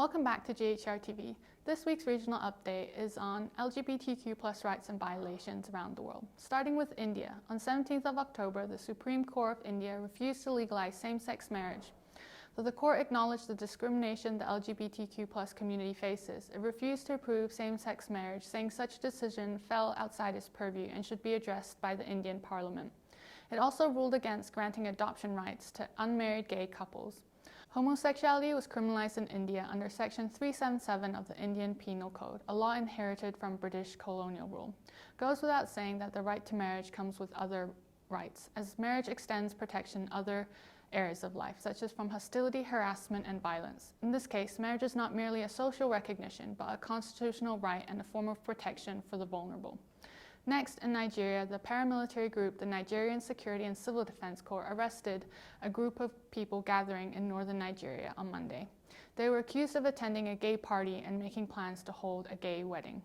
Welcome back to GHRTV. This week's regional update is on LGBTQ+ rights and violations around the world. Starting with India, on 17th of October, the Supreme Court of India refused to legalize same-sex marriage. Though the court acknowledged the discrimination the LGBTQ+ community faces, it refused to approve same-sex marriage, saying such decision fell outside its purview and should be addressed by the Indian Parliament. It also ruled against granting adoption rights to unmarried gay couples. Homosexuality was criminalized in India under Section 377 of the Indian Penal Code, a law inherited from British colonial rule. It goes without saying that the right to marriage comes with other rights, as marriage extends protection in other areas of life, such as from hostility, harassment, and violence. In this case, marriage is not merely a social recognition, but a constitutional right and a form of protection for the vulnerable. Next, in Nigeria, the paramilitary group, the Nigerian Security and Civil Defense Corps, arrested a group of people gathering in northern Nigeria on Monday. They were accused of attending a gay party and making plans to hold a gay wedding.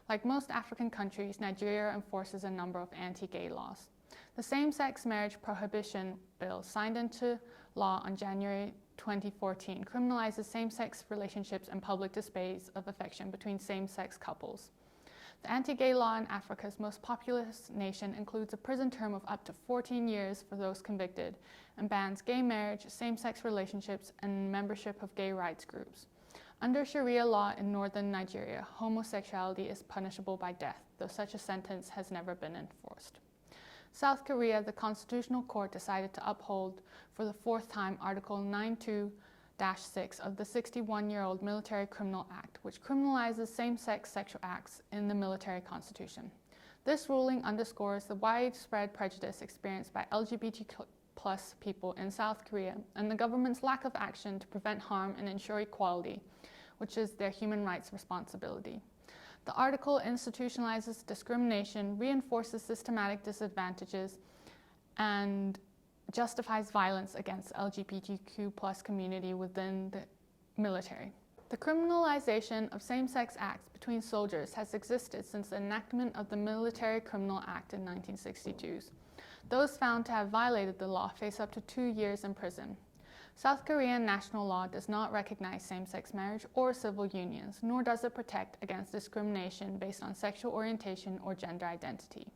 Like most African countries, Nigeria enforces a number of anti-gay laws. The same-sex marriage prohibition bill, signed into law on January 2014, criminalizes same-sex relationships and public displays of affection between same-sex couples. The anti-gay law in Africa's most populous nation includes a prison term of up to 14 years for those convicted and bans gay marriage, same-sex relationships, and membership of gay rights groups. Under Sharia law in northern Nigeria, homosexuality is punishable by death, though such a sentence has never been enforced. South Korea, the Constitutional Court decided to uphold for the fourth time Article 92-6 of the 61-year-old Military Criminal Act, which criminalizes same-sex sexual acts in the military constitution. This ruling underscores the widespread prejudice experienced by LGBTQ+ people in South Korea and the government's lack of action to prevent harm and ensure equality, which is their human rights responsibility. The article institutionalizes discrimination, reinforces systematic disadvantages, and justifies violence against the LGBTQ+ community within the military. The criminalization of same-sex acts between soldiers has existed since the enactment of the Military Criminal Act in 1962. Those found to have violated the law face up to 2 years in prison. South Korean national law does not recognize same-sex marriage or civil unions, nor does it protect against discrimination based on sexual orientation or gender identity.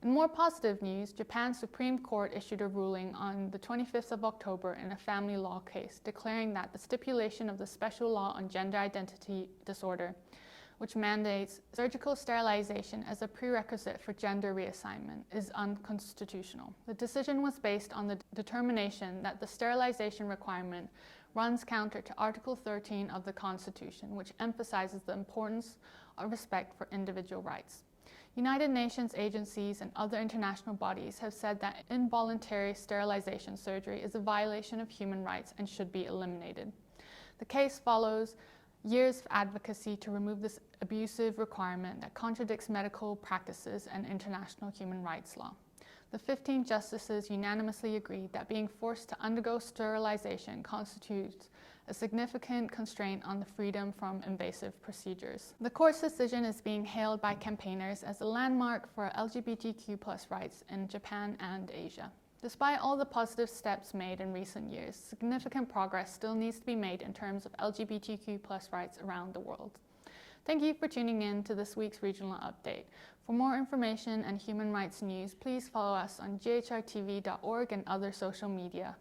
In more positive news, Japan's Supreme Court issued a ruling on the 25th of October in a family law case, declaring that the stipulation of the special law on gender identity disorder, which mandates surgical sterilization as a prerequisite for gender reassignment, is unconstitutional. The decision was based on the determination that the sterilization requirement runs counter to Article 13 of the Constitution, which emphasizes the importance of respect for individual rights. United Nations agencies and other international bodies have said that involuntary sterilization surgery is a violation of human rights and should be eliminated. The case follows years of advocacy to remove this abusive requirement that contradicts medical practices and international human rights law. The 15 justices unanimously agreed that being forced to undergo sterilization constitutes a significant constraint on the freedom from invasive procedures. The court's decision is being hailed by campaigners as a landmark for LGBTQ+ rights in Japan and Asia. Despite all the positive steps made in recent years, significant progress still needs to be made in terms of LGBTQ+ rights around the world. Thank you for tuning in to this week's regional update. For more information and human rights news, please follow us on GHRTV.org and other social media.